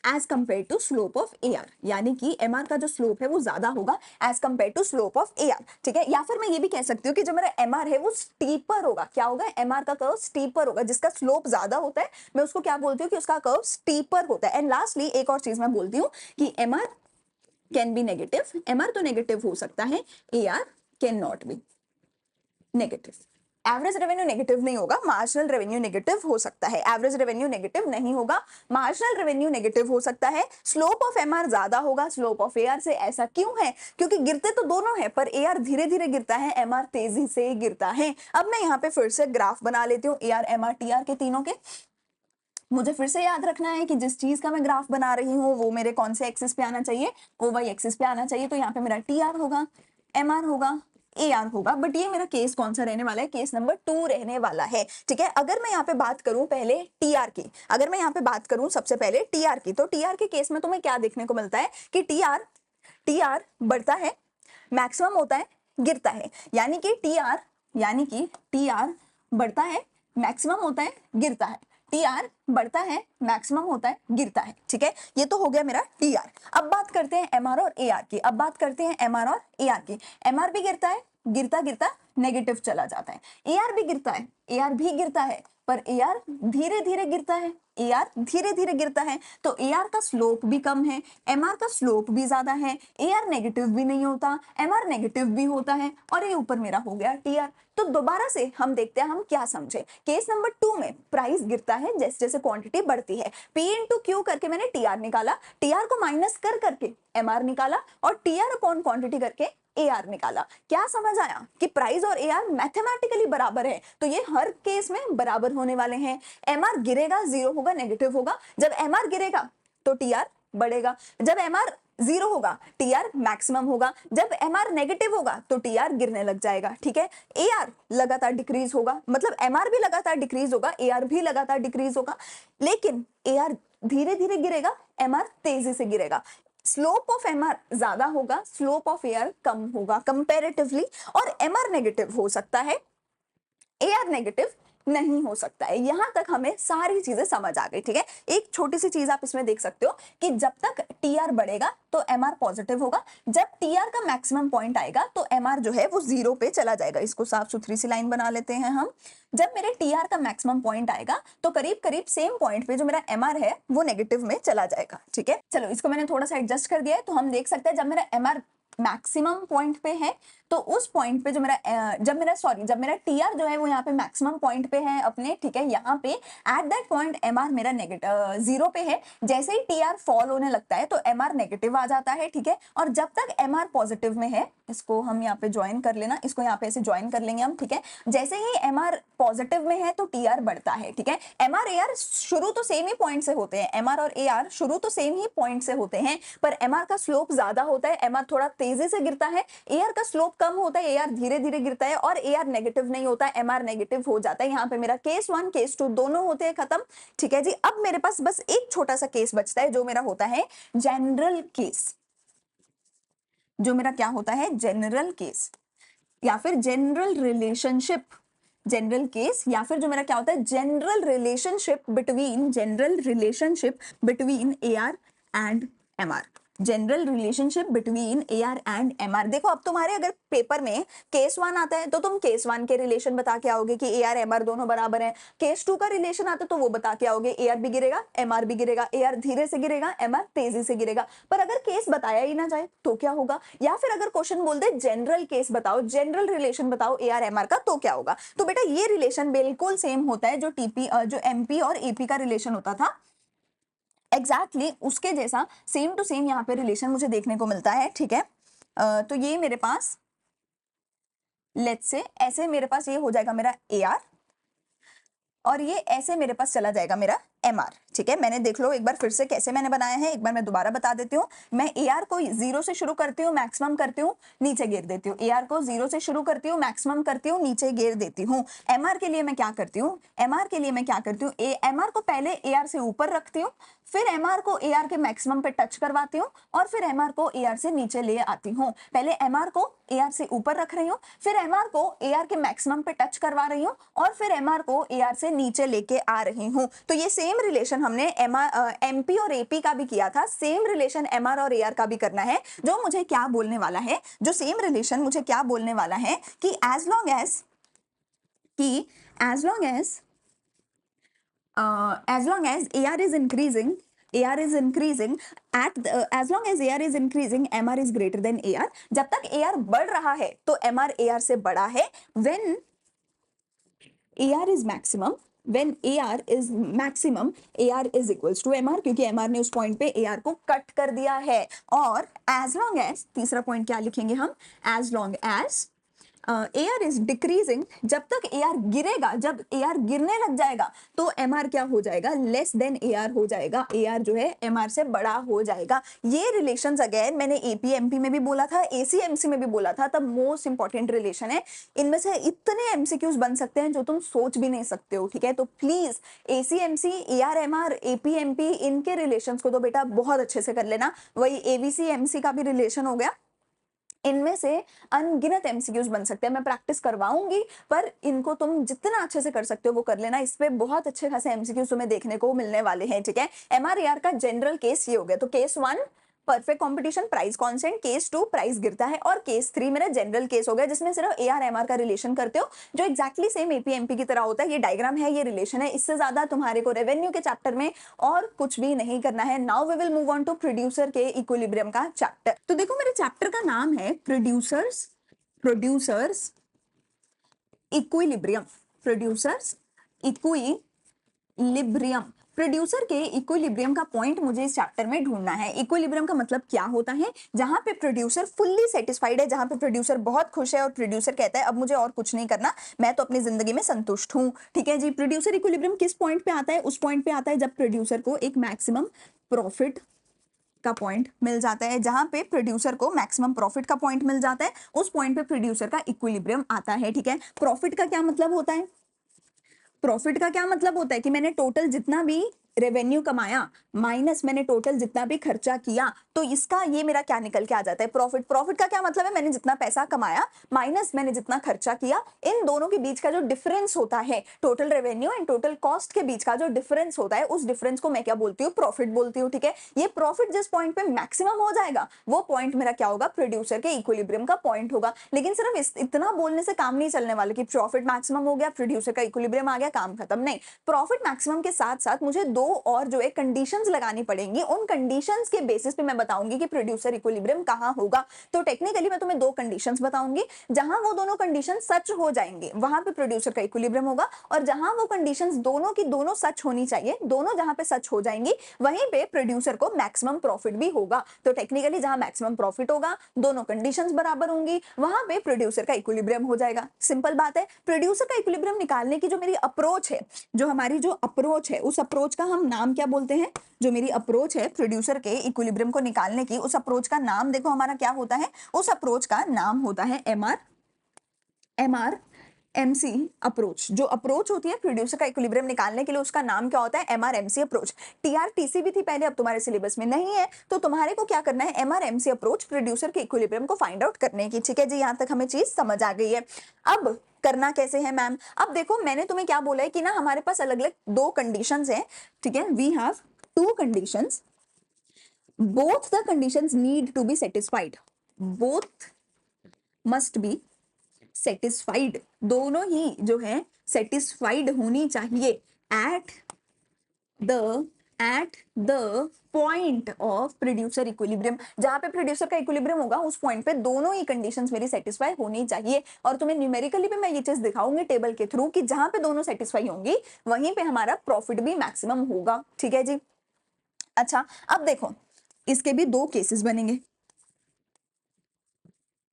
as compare to slope of AR, यानी कि एमआर का जो स्लोप है वो ज्यादा होगा as compare to slope of AR, ठीक है। या फिर मैं ये भी कह सकती हूँ कि जो मेरा एमआर है वो स्टीपर होगा। क्या होगा? एमआर का कर्व स्टीपर होगा। जिसका स्लोप ज्यादा होता है मैं उसको क्या बोलती हूँ कि उसका कर्व स्टीपर होता है। एंड लास्टली एक और चीज मैं बोलती हूँ कि MR can be negative, MR तो नेगेटिव हो सकता है, AR can not be negative. Average revenue negative नहीं होगा, मार्जिनल रेवेन्यू नेगेटिव हो सकता है। एवरेज रेवेन्यू नेगेटिव नहीं होगा, मार्जिनल रेवेन्यू नेगेटिव हो सकता है। स्लोप ऑफ एमआर ज्यादा होगा स्लोप ऑफ एआर से। ऐसा क्यों है? क्योंकि गिरते तो दोनों है, पर एआर धीरे धीरे गिरता है, एमआर तेजी से गिरता है। अब मैं यहाँ पे फिर से ग्राफ बना लेती हूँ एआर एमआर टीआर के तीनों के। मुझे फिर से याद रखना है कि जिस चीज का मैं ग्राफ बना रही हूँ वो मेरे कौन से एक्सिस पे आना चाहिए, वो वाई एक्सिस पे आना चाहिए। तो यहाँ पे मेरा टीआर होगा, एमआर होगा, एआर होगा। बट ये मेरा केस कौन सा रहने वाला है? केस नंबर 2 रहने वाला है, ठीक है। अगर मैं यहाँ पे बात करूं पहले टीआर की, अगर मैं यहाँ पे बात करूं सबसे पहले टीआर की, तो टीआर के केस में तुम्हें क्या देखने को मिलता है कि टीआर बढ़ता है, मैक्सिमम होता है, गिरता है। यानी कि टीआर बढ़ता है, मैक्सिमम होता है, गिरता है। टीआर बढ़ता है, मैक्सिमम होता है, गिरता है, ठीक है। ये तो हो गया मेरा टीआर। अब बात करते हैं एमआर और एआर की। अब बात करते हैं एमआर और एआर की। एमआर भी गिरता है, गिरता गिरता नेगेटिव चला जाता है। एआर भी गिरता है, एआर भी गिरता है, पर एआर धीरे धीरे गिरता है, एआर धीरे धीरे गिरता है। तो एआर का स्लोप भी कम है, एमआर का स्लोप भी ज्यादा है। एआर नेगेटिव भी नहीं होता, एमआर नेगेटिव भी होता है, और ये ऊपर मेरा हो गया टीआर। तो दोबारा से हम देखते हैं हम क्या समझे। केस नंबर 2 में प्राइस गिरता है जैसे जैसे क्वांटिटी बढ़ती है। P इंटू क्यू करके मैंने टीआर निकाला, टीआर को माइनस कर करके एमआर निकाला, और टीआर अपॉन क्वांटिटी करके एआर निकाला। क्या समझ आया कि प्राइस और एआर मैथमेटिकली बराबर है, तो ये हर केस में बराबर होने वाले हैं। एमआर गिरेगा, जीरो होगा, नेगेटिव होगा। जब एमआर गिरेगा तो टीआर बढ़ेगा, जब एमआर जीरो होगा टीआर मैक्सिमम होगा, जब एमआर नेगेटिव होगा तो टीआर गिरने लग जाएगा, ठीक है। एआर लगातार डिक्रीज होगा, मतलब एमआर भी लगातार डिक्रीज होगा, एआर भी लगातार डिक्रीज होगा, लेकिन एआर धीरे धीरे गिरेगा, एमआर तेजी से गिरेगा। स्लोप ऑफ एमआर ज्यादा होगा, स्लोप ऑफ एआर कम होगा कंपैरेटिवली, और एमआर नेगेटिव हो सकता है, एआर नेगेटिव नहीं हो सकता है। यहां तक हमें सारी चीजें समझ आ गई, ठीक है। एक छोटी सी चीज आप इसमें देख सकते हो कि जब तक टीआर बढ़ेगा तो एमआर पॉजिटिव होगा, जब टीआर का मैक्सिमम पॉइंट आएगा तो एमआर जो है वो जीरो पे चला जाएगा। इसको साफ सुथरी सी लाइन बना लेते हैं हम। जब मेरे टीआर का मैक्सिमम पॉइंट आएगा तो करीब करीब सेम पॉइंट पे जो मेरा एमआर है वो नेगेटिव में चला जाएगा, ठीक है। चलो इसको मैंने थोड़ा सा एडजस्ट कर दिया है, तो हम देख सकते हैं जब मेरा एमआर मैक्सिमम पॉइंट पे है तो उस पॉइंट पे जब मेरा टीआर जो है वो यहाँ पे मैक्सिमम पॉइंट पे है अपने, ठीक है। यहाँ पे एट दैट पॉइंट एमआर मेरा नेगेटिव जीरो पे है। जैसे ही टीआर फॉल होने लगता है तो एमआर नेगेटिव आ जाता है, ठीक है। और जब तक एमआर पॉजिटिव में है, इसको हम यहाँ पे ज्वाइन कर लेना, इसको यहाँ पे ऐसे ज्वाइन कर लेंगे हम, ठीक है। जैसे ही एमआर पॉजिटिव में है तो टीआर बढ़ता है, ठीक है। एमआर एआर शुरू तो सेम ही पॉइंट से होते हैं, एमआर और एआर शुरू तो सेम ही पॉइंट से होते हैं, पर एमआर का स्लोप ज्यादा होता है, एमआर थोड़ा तेजी से गिरता है, एआर का स्लोप कम होता है, एआर धीरे धीरे गिरता है, और एआर नेगेटिव नहीं होता, एमआर नेगेटिव हो जाता है। यहाँ पे मेरा केस 1 केस 2 दोनों होते हैं खत्म, ठीक है जी। अब मेरे पास बस एक छोटा सा केस बचता है जो मेरा होता है जनरल केस, जो मेरा क्या होता है जनरल केस, या फिर जनरल रिलेशनशिप, जनरल केस, या फिर जो मेरा क्या होता है general relationship between AR and MR, general relationship between A R and M R. देखो अब तुम्हारे अगर पेपर में केस 1 आता है तो तुम केस 1 के रिलेशन बता के आओगे कि ए आर एम आर दोनों बराबर हैं। केस 2 का रिलेशन आता है तो वो बता के आओगे ए आर भी गिरेगा एम आर भी गिरेगा, ए आर धीरे से गिरेगा एम आर तेजी से गिरेगा। पर अगर केस बताया ही ना जाए तो क्या होगा, या फिर अगर क्वेश्चन बोल दे जनरल केस बताओ, जनरल रिलेशन बताओ ए आर एम आर का, तो क्या होगा। तो बेटा ये रिलेशन बिल्कुल सेम होता है जो एमपी और एपी का रिलेशन होता था, एग्जैक्टली उसके जैसा सेम टू सेम यहाँ पे रिलेशन मुझे देखने को मिलता है। ठीक है, तो ये मेरे पास लेट्स से ऐसे मेरे पास ये हो जाएगा मेरा ए आर, और ये ऐसे मेरे पास चला जाएगा मेरा एम आर। ठीक है, मैंने देख लो एक बार फिर से कैसे मैंने बनाया है, एक बार मैं दोबारा बता देती हूँ। मैं ए आर को 0 से शुरू करती हूँ, मैक्सिमम करती हूँ, नीचे गिर देती हूँ। ए आर को 0 से शुरू करती हूँ, मैक्सिमम करती हूँ, नीचे गिर देती हूँ। एम आर के लिए मैं क्या करती हूँ, एम आर के लिए मैं क्या करती हूँ, एम आर को पहले ए आर से ऊपर रखती हूँ, फिर एम आर को ए आर के मैक्सिमम पे टच करवाती हूँ, और फिर एम आर को ए आर से नीचे ले आती हूँ। पहले एम आर को ए आर से ऊपर रख रही हूँ, फिर एम आर को ए आर के मैक्सिमम पे टच करवा रही हूँ, और फिर एम आर को ए आर से नीचे लेके आ रही हूँ। तो ये सेम रिलेशन हमने एमपी और एपी का भी किया था, सेम रिलेशन एमआर और एआर का भी करना है। जो मुझे क्या बोलने वाला है, जो सेम रिलेशन मुझे क्या बोलने वाला है कि as long as AR is increasing, as long as AR is increasing, MR is greater than AR। जब तक AR बढ़ रहा है तो MR AR से बड़ा है। When AR is maximum, AR is equals to MR, क्योंकि MR ने उस पॉइंट पे AR को कट कर दिया है। और as long as, तीसरा पॉइंट क्या लिखेंगे हम, as long as AR is decreasing, जब तक AR गिरेगा, जब AR गिरने लग जाएगा तो MR क्या हो जाएगा, लेस देन AR हो जाएगा। AR जो है MR से बड़ा हो जाएगा। ये रिलेशंस अगेन मैंने AP MP में भी बोला था, AC MC में भी बोला था, तब मोस्ट इंपॉर्टेंट रिलेशन है। इनमें से इतने MCQs बन सकते हैं जो तुम सोच भी नहीं सकते हो। ठीक है, तो please AC MC AR MR AP MP इनके रिलेशंस को तो बेटा बहुत अच्छे से कर लेना। वही ABC MC का भी रिलेशन हो गया। इनमें से अनगिनत एमसीक्यूज बन सकते हैं, मैं प्रैक्टिस करवाऊंगी, पर इनको तुम जितना अच्छे से कर सकते हो वो कर लेना। इस पे बहुत अच्छे खासे एमसीक्यूज तुम्हें देखने को मिलने वाले हैं। ठीक है, एमआरएआर का जनरल केस ये हो गया। तो case 1 perfect competition, price constant, case 2 price गिरता है, और केस 3 मेरा जनरल केस हो गया जिसमें सिर्फ एआर एमआर का रिलेशन करते हो, जो एक्जैक्टली सेम एपी एमपी की तरह होता है। ये डायग्राम है, ये रिलेशन है, इससे ज्यादा तुम्हारे को रेवेन्यू के चैप्टर में और कुछ भी नहीं करना है। Now we will move on to producer के इक्विलिब्रियम का चैप्टर। तो देखो मेरे चैप्टर का नाम है प्रोड्यूसर्स इक्विलिब्रियम, प्रोड्यूसर के इक्विलिब्रियम का पॉइंट मुझे इस चैप्टर में ढूंढना है। इक्विलिब्रियम का मतलब क्या होता है, जहां पे प्रोड्यूसर फुल्ली सेटिस्फाइड है, जहां पे प्रोड्यूसर बहुत खुश है और प्रोड्यूसर कहता है अब मुझे और कुछ नहीं करना, मैं तो अपनी जिंदगी में संतुष्ट हूं। ठीक है जी, प्रोड्यूसर इक्विलिब्रियम किस पॉइंट पे आता है, उस पॉइंट पे आता है जब प्रोड्यूसर को एक मैक्सिमम प्रॉफिट का पॉइंट मिल जाता है। जहां पे प्रोड्यूसर को मैक्सिमम प्रॉफिट का पॉइंट मिल जाता है, उस पॉइंट पे प्रोड्यूसर का इक्विलिब्रियम आता है। ठीक है, प्रॉफिट का क्या मतलब होता है, प्रॉफिट का क्या मतलब होता है कि मैंने टोटल जितना भी रेवेन्यू कमाया माइनस मैंने टोटल जितना भी खर्चा किया, तो इसका ये मेरा क्या निकल के आ जाता है, प्रॉफिट। प्रॉफिट का क्या मतलब है, मैंने जितना पैसा कमाया माइनस मैंने जितना खर्चा किया, इन दोनों के बीच का जो डिफरेंस होता है, total revenue and total cost के बीच का जो डिफरेंस होता है, उस डिफरेंस को मैं क्या बोलती हूँ, प्रॉफिट बोलती हूँ। ठीक है, ये प्रॉफिट जिस पॉइंट पे मैक्सिमम हो जाएगा वो पॉइंट मेरा क्या होगा, प्रोड्यूसर के इक्विलिब्रियम का पॉइंट होगा। लेकिन सिर्फ इतना बोलने से काम नहीं चलने वाला कि प्रॉफिट मैक्सिमम हो गया, प्रोड्यूसर का इक्विलिब्रियम आ गया, काम खत्म। नहीं, प्रॉफिट मैक्सिमम के साथ साथ मुझे दो और जो है कंडीशंस लगानी पड़ेंगी। उन कंडीशंस के बेसिस पे मैं बताऊंगी कि प्रोड्यूसर इक्विलिब्रियम कहां होगा। तो टेक्निकली मैं तुम्हें दो कंडीशंस बताऊंगी, जहां वो दोनों कंडीशन सच हो जाएंगे वहां पे प्रोड्यूसर का इक्विलिब्रियम होगा, और जहां वो कंडीशंस दोनों की दोनों सच होनी चाहिए, दोनों जहां पे सच हो जाएंगी वहीं पे प्रोड्यूसर को मैक्सिमम प्रॉफिट भी होगा। तो टेक्निकली जहां मैक्सिमम प्रॉफिट होगा, दोनों कंडीशंस बराबर होंगी, वहां पे प्रोड्यूसर का इक्विलिब्रियम हो जाएगा। सिंपल बात है। प्रोड्यूसर का इक्विलिब्रियम निकालने की जो मेरी अप्रोच है, जो हमारी जो अप्रोच है, उस अप्रोच का हम नाम क्या बोलते हैं, जो मेरी अप्रोच है प्रोड्यूसर के इक्विलिब्रियम को निकालने की, उस अप्रोच का नाम देखो हमारा क्या होता है, उस अप्रोच का नाम होता है MRMC अप्रोच। जो अप्रोच होती है प्रोड्यूसर का इक्विलिब्रियम निकालने के लिए, उसका नाम क्या होता है, MRMC अप्रोच। TRTC भी थी पहले, अब तुम्हारे सिलेबस में नहीं है, तो तुम्हारे को क्या करना है, MRMC अप्रोच प्रोड्यूसर के इक्विलिब्रियम को फाइंड आउट करने की। ठीक है जी, यहां तक हमें चीज समझ आ गई है। अब करना कैसे है मैम, अब देखो मैंने तुम्हें क्या बोला है कि ना हमारे पास अलग अलग दो कंडीशंस हैं। ठीक है, we have two conditions, both the conditions need to be satisfied, both must be satisfied, दोनों ही जो है satisfied होनी चाहिए at the point of producer equilibrium, जहां पे प्रोड्यूसर का इक्विलिब्रियम होगा उस पॉइंट पे दोनों ही कंडीशंस मेरी सेटिस्फाई होनी चाहिए। और तुम्हें न्यूमेरिकली भी मैं ये चीज दिखाऊंगी टेबल के थ्रू कि जहां पे दोनों सेटिस्फाई होंगी वहीं पे हमारा प्रॉफिट भी मैक्सिमम होगा। ठीक है जी। अच्छा अब देखो इसके भी दो केसेस बनेंगे,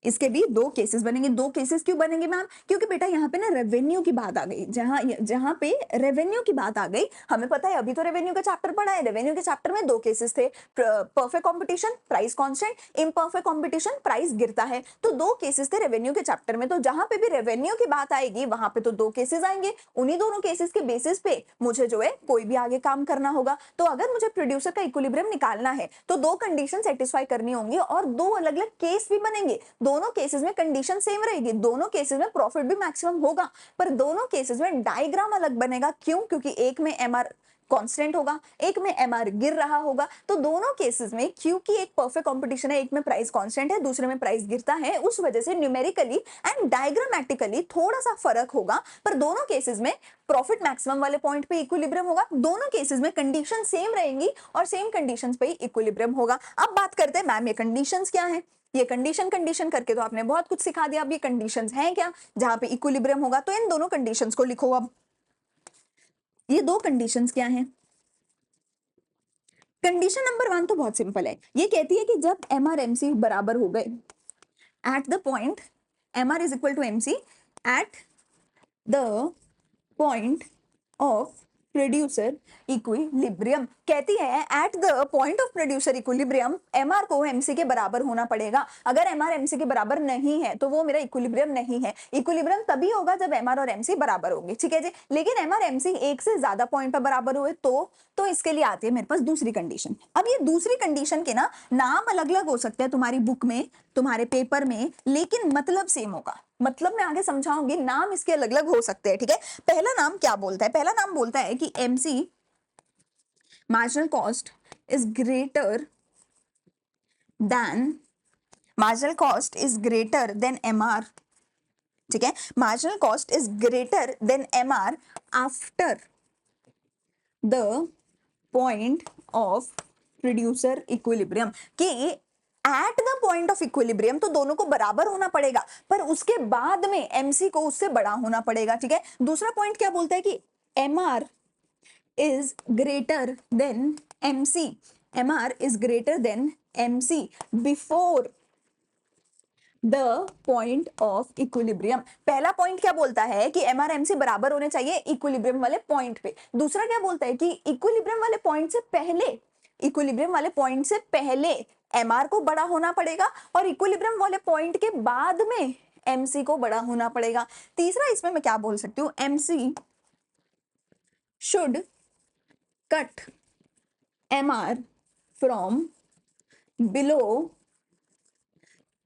इसके भी दो केसेस बनेंगे। दो केसेस क्यों बनेंगे मैम? क्योंकि बेटा यहाँ पे ना रेवेन्यू की बात आ गई, जहां पे रेवेन्यू की बात आ गई, हमें पता है अभी तो रेवेन्यू का चैप्टर पढ़ा है, रेवेन्यू के चैप्टर में दो केसेस थे, perfect competition price constant, imperfect competition price गिरता है, तो दो केसेस थे रेवेन्यू के चैप्टर में। तो जहां पे भी रेवेन्यू की बात आएगी वहां पे तो दो केसेस आएंगे, उन्हीं दोनों केसेस के बेसिस पे मुझे जो है कोई भी आगे काम करना होगा। तो अगर मुझे प्रोड्यूसर का इक्विलिब्रियम निकालना है तो दो कंडीशन सेटिस्फाई करनी होंगी और दो अलग अलग केस भी बनेंगे। दोनों केसेस में कंडीशन सेम रहेगी, दोनों केसेस में प्रॉफिट भी मैक्सिमम होगा, पर दोनों केसेस में डायग्राम अलग बनेगा। क्यों? क्योंकि एक में एमआर कांस्टेंट होगा, एक में एमआर गिर रहा होगा। तो दोनों केसेस में क्योंकि एक परफेक्ट कंपटीशन है, एक में प्राइस कांस्टेंट है, दूसरे में प्राइस गिरता है, उस वजह से न्यूमेरिकली एंड डायग्रामेटिकली थोड़ा सा फर्क होगा, पर दोनों केसेस में प्रॉफिट मैक्सिमम वाले पॉइंट पे इक्विलिब्रियम होगा। दोनों केसेस में कंडीशन सेम रहेंगी और सेम कंडीशंस पे इक्विलिब्रियम होगा। अब बात करते हैं मैम ये कंडीशंस क्या है। ये कंडीशन करके तो आपने बहुत कुछ सिखा दिया। अब ये कंडीशंस हैं क्या जहां पे इक्विलिब्रियम होगा, तो इन दोनों कंडीशंस को लिखो। अब ये दो कंडीशंस क्या हैं? कंडीशन नंबर 1 तो बहुत सिंपल है, ये कहती है कि जब एम आर एम सी बराबर हो गए, at the point M R is equal to M C at the point of producer equilibrium, कहती है at the point of producer equilibrium MR को एमसी के बराबर होना पड़ेगा। अगर एमआर एमसी के बराबर नहीं है तो वो मेरा इक्विलिब्रियम नहीं है। इक्विलिब्रियम तभी होगा जब एमआर और एमसी बराबर होंगे। ठीक है जी। लेकिन एमआर एमसी एक से ज्यादा पॉइंट पर बराबर हुए तो इसके लिए आती है मेरे पास दूसरी कंडीशन। अब ये दूसरी कंडीशन के ना नाम अलग अलग हो सकते हैं तुम्हारी बुक में, तुम्हारे पेपर में, लेकिन मतलब सेम होगा। मतलब मैं आगे समझाऊंगी, नाम इसके अलग अलग हो सकते हैं। ठीक है। पहला नाम क्या बोलता है? पहला नाम बोलता है कि MC marginal cost is greater than MR. ठीक है। Marginal cost is greater than MR after the point of producer equilibrium, कि at the point of equilibrium तो दोनों को बराबर होना पड़ेगा, पर उसके बाद में एमसी को उससे बड़ा होना पड़ेगा। ठीक है। दूसरा पॉइंट क्या बोलता है कि MR is greater then MC, MR is greater then MC before the point of equilibrium. पहला पॉइंट क्या बोलता है कि एमआर एमसी बराबर होने चाहिए इक्विलिब्रियम वाले पॉइंट पे। दूसरा क्या बोलता है कि इक्विलिब्रियम वाले पॉइंट से पहले एमआर को बड़ा होना पड़ेगा और इक्विलिब्रियम वाले पॉइंट के बाद में एमसी को बड़ा होना पड़ेगा। तीसरा इसमें मैं क्या बोल सकती हूँ, MC should cut MR from below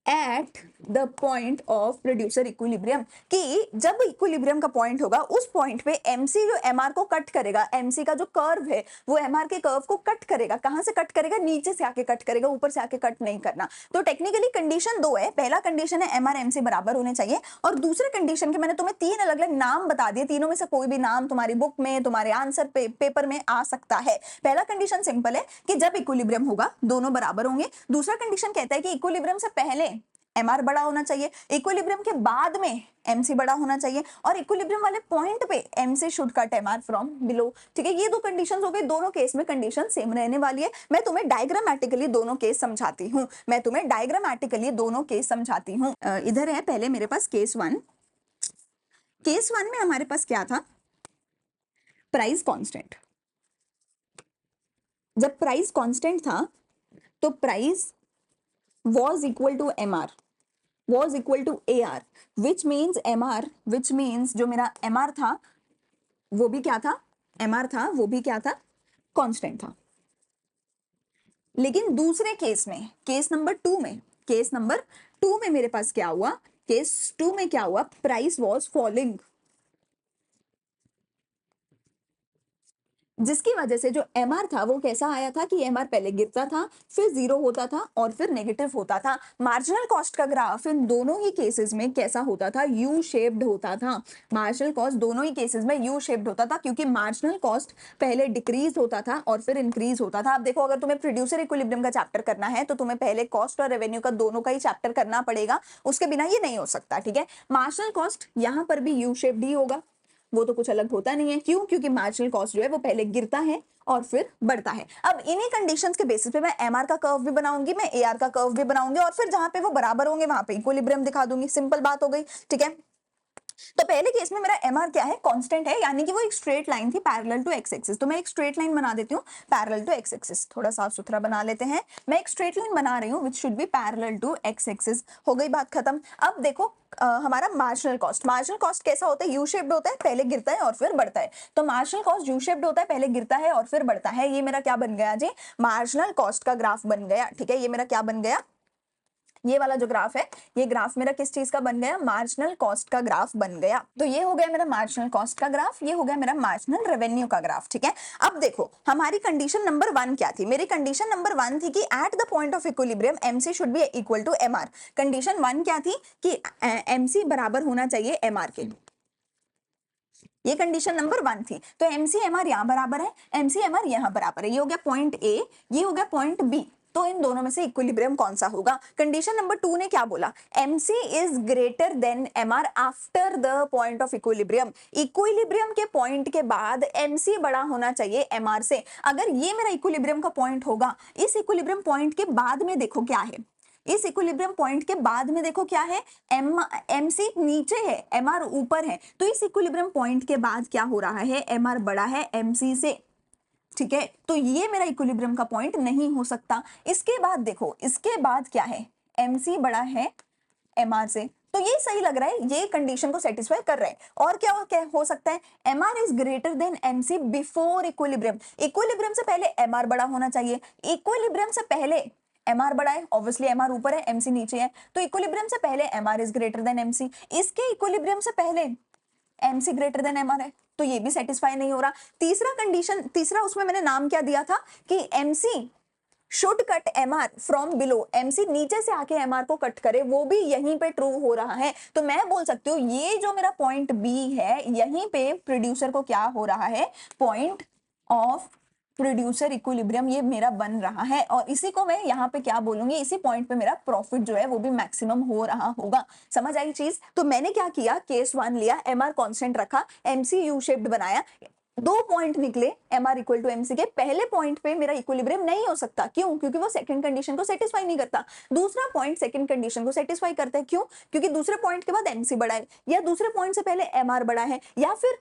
eight the point of producer equilibrium, कि जब इक्विलिब्रियम का पॉइंट होगा उस पॉइंट पे एमसी जो एमआर को कट करेगा, एमसी का जो कर्व है वो एमआर के कर्व को कट करेगा। कहां से कट करेगा? नीचे से आके कट करेगा, ऊपर से आके कट नहीं करना। तो टेक्निकली कंडीशन दो है। पहला कंडीशन है एमआर एमसी बराबर होने चाहिए, और दूसरे कंडीशन के मैंने तुम्हें तीन अलग अलग नाम बता दिए, तीनों में से कोई भी नाम तुम्हारी बुक में, तुम्हारे आंसर पेपर में आ सकता है। पहला कंडीशन सिंपल है कि जब इक्विलिब्रियम होगा दोनों बराबर होंगे। दूसरा कंडीशन कहता है कि इक्विलिब्रियम से पहले एमआर बड़ा होना चाहिए, इक्विलिब्रियम के बाद में एमसी बड़ा होना चाहिए, और इक्विलिब्रियम वाले पॉइंट पे MC should cut MR from below. ठीक है। ये दो कंडीशंस हो गई। दोनों केस में कंडीशन सेम रहने वाली है। मैं तुम्हें डायग्रामेटिकली दोनों केस समझाती हूँ, इधर है पहले मेरे पास केस 1। केस 1 में हमारे पास क्या था? Price constant. जब प्राइस कांस्टेंट था तो price was equal to MR, was equal to AR, which means जो मेरा MR था वो भी क्या था? MR था, वो भी क्या था? कांस्टेंट था। लेकिन दूसरे केस में, केस नंबर 2 में मेरे पास क्या हुआ? केस 2 में क्या हुआ? प्राइस वॉज फॉलिंग, जिसकी वजह से जो एमआर था वो कैसा आया था कि एमआर पहले गिरता था, फिर जीरो होता था और फिर नेगेटिव होता था। मार्जिनल कॉस्ट का ग्राफ इन दोनों ही केसेस में कैसा होता था, यू शेप्ड होता था। मार्जिनल कॉस्ट दोनों ही केसेस में यू शेप्ड होता था, क्योंकि मार्जिनल कॉस्ट पहले डिक्रीज होता था और फिर इंक्रीज होता था। अब देखो, अगर तुम्हें प्रोड्यूसर इक्विलिब्रियम का चैप्टर करना है तो तुम्हें पहले कॉस्ट और रेवेन्यू का दोनों का ही चैप्टर करना पड़ेगा, उसके बिना ये नहीं हो सकता। ठीक है, मार्जिनल कॉस्ट यहाँ पर भी यू शेप्ड ही होगा, वो तो कुछ अलग होता नहीं है। क्यों? क्योंकि मार्जिनल कॉस्ट जो है वो पहले गिरता है और फिर बढ़ता है। अब इन्हीं कंडीशंस के बेसिस पे मैं एमआर का कर्व भी बनाऊंगी, मैं एआर का कर्व भी बनाऊंगी, और फिर जहां पे वो बराबर होंगे वहां पे इक्विलिब्रियम दिखा दूंगी। सिंपल बात हो गई। ठीक है, तो पहले केस में मेरा एमआर क्या है, कांस्टेंट है, यानी कि वो एक स्ट्रेट लाइन थी पैरेलल टू एक्स एक्सिस। तो मैं एक स्ट्रेट लाइन बना देती हूँ पैरेलल टू एक्स एक्सिस। थोड़ा साफ सुथरा बना लेते हैं। मैं एक स्ट्रेट लाइन बना रही हूँ which should be parallel to X axis. हो गई बात खत्म। अब देखो हमारा मार्जिनल कॉस्ट कैसा होता है, यू शेप्ड होता है, पहले गिरता है और फिर बढ़ता है। तो मार्जिनल कॉस्ट यू शेप्ड होता है, पहले गिरता है और फिर बढ़ता है। ये मेरा क्या बन गया जी, मार्जिनल कॉस्ट का ग्राफ बन गया। ठीक है, ये मेरा क्या बन गया, ये वाला जो ग्राफ है, ये ग्राफ मेरा किस चीज का बन गया, मार्जिनल कॉस्ट का ग्राफ बन गया। तो ये हो गया मेरा मार्जिनल कॉस्ट का ग्राफ, ये हो गया मेरा मार्जिनल रेवेन्यू का ग्राफ। ठीक है, अब देखो हमारी कंडीशन नंबर 1 क्या थी, मेरी कंडीशन नंबर 1 थी कि at the point of equilibrium MC should be equal to MR. Condition 1 क्या थी कि एमसी बराबर होना चाहिए एमआर के। ये कंडीशन नंबर 1 थी। तो एमसी एमआर यहाँ बराबर है, एमसी एमआर यहाँ बराबर है। ये हो गया पॉइंट ए, ये हो गया पॉइंट बी। तो इन दोनों में से इक्विलिब्रियम कौन सा होगा। कंडीशन नंबर 2 ने क्या बोला, MC is greater then MR after the point of equilibrium. Equilibrium के पॉइंट के बाद MC बड़ा होना चाहिए MR से। अगर ये मेरा इक्विलिब्रियम का पॉइंट होगा, इस इक्विलिब्रियम पॉइंट के बाद में देखो क्या है, इस इक्विलिब्रियम पॉइंट के बाद में देखो क्या है, MC नीचे है, MR ऊपर है। तो इस इक्विलिब्रियम पॉइंट के बाद क्या हो रहा है, MR बड़ा है MC से। ठीक है, तो ये मेरा इक्विलिब्रियम का पॉइंट नहीं हो सकता। इसके बाद देखो, इसके बाद क्या है, MC बड़ा है MR से। तो ये सही लग रहा है, ये कंडीशन को सेटिस्फाई कर रहा है। और क्या हो सकता है, MR is greater then MC before equilibrium. Equilibrium से पहले MR बड़ा होना चाहिए, इक्विलिब्रियम से पहले MR बड़ा है, ऑब्वियसली MR ऊपर है, MC नीचे है। तो इक्विलिब्रियम से पहले MR is greater then MC, इसके इक्विलिब्रियम से पहले MC ग्रेटर देन MR है, तो ये भी सेटिस्फाई नहीं हो रहा। तीसरा कंडीशन, तीसरा उसमें मैंने नाम क्या दिया था कि MC should cut MR from below. MC नीचे से आके MR को कट करे, वो भी यहीं पे ट्रू हो रहा है। तो मैं बोल सकती हूँ ये जो मेरा पॉइंट B है, यहीं पे प्रोड्यूसर को क्या हो रहा है, पॉइंट ऑफ प्रोड्यूसर इक्विलिब्रियम ये मेरा बन रहा है। और इसी को मैं यहाँ पे क्या बोलूंगी, इसी पॉइंट पे मेरा प्रॉफिट जो है वो भी मैक्सिमम हो रहा होगा। समझ आई चीज। तो मैंने क्या किया, केस 1 लिया, MR कांस्टेंट रखा, MC यू शेप्ड बनाया, 2 पॉइंट निकले MR इक्वल टू MC के। पहले पॉइंट पे मेरा इक्विलिब्रियम नहीं हो सकता, क्यों, क्योंकि वो सेकंड कंडीशन को सेटिस्फाई नहीं करता। दूसरा पॉइंट सेकंड कंडीशन को सेटिस्फाई करता है, क्यों, क्योंकि दूसरे पॉइंट के बाद MC बड़ा है, या दूसरे पॉइंट से पहले MR बड़ा है, या फिर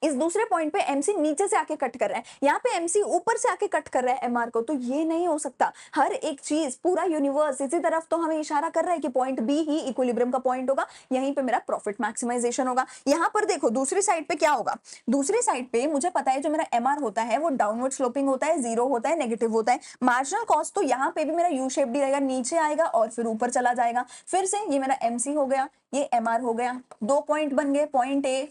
इस दूसरे पॉइंट पे MC नीचे से आके कट कर रहा है, यहाँ पे MC ऊपर से आके कट कर रहा है MR को। तो ये नहीं हो सकता। हर एक चीज, पूरा यूनिवर्स इसी तरफ तो हमें इशारा कर रहा है कि पॉइंट B ही इक्विलिब्रियम का पॉइंट होगा, यहीं पे मेरा प्रॉफिट मैक्सिमाइजेशन होगा। यहाँ पर देखो दूसरी साइड पे क्या होगा, दूसरी साइड पे मुझे पता है जो मेरा MR होता है वो डाउनवर्ड स्लोपिंग होता है, जीरो होता है, नेगेटिव होता है। मार्जिनल कॉस्ट तो यहाँ पे भी मेरा यू शेप्ड रहेगा, नीचे आएगा और फिर ऊपर चला जाएगा। फिर से ये मेरा MC हो गया, ये MR हो गया, 2 पॉइंट बन गए, पॉइंट A।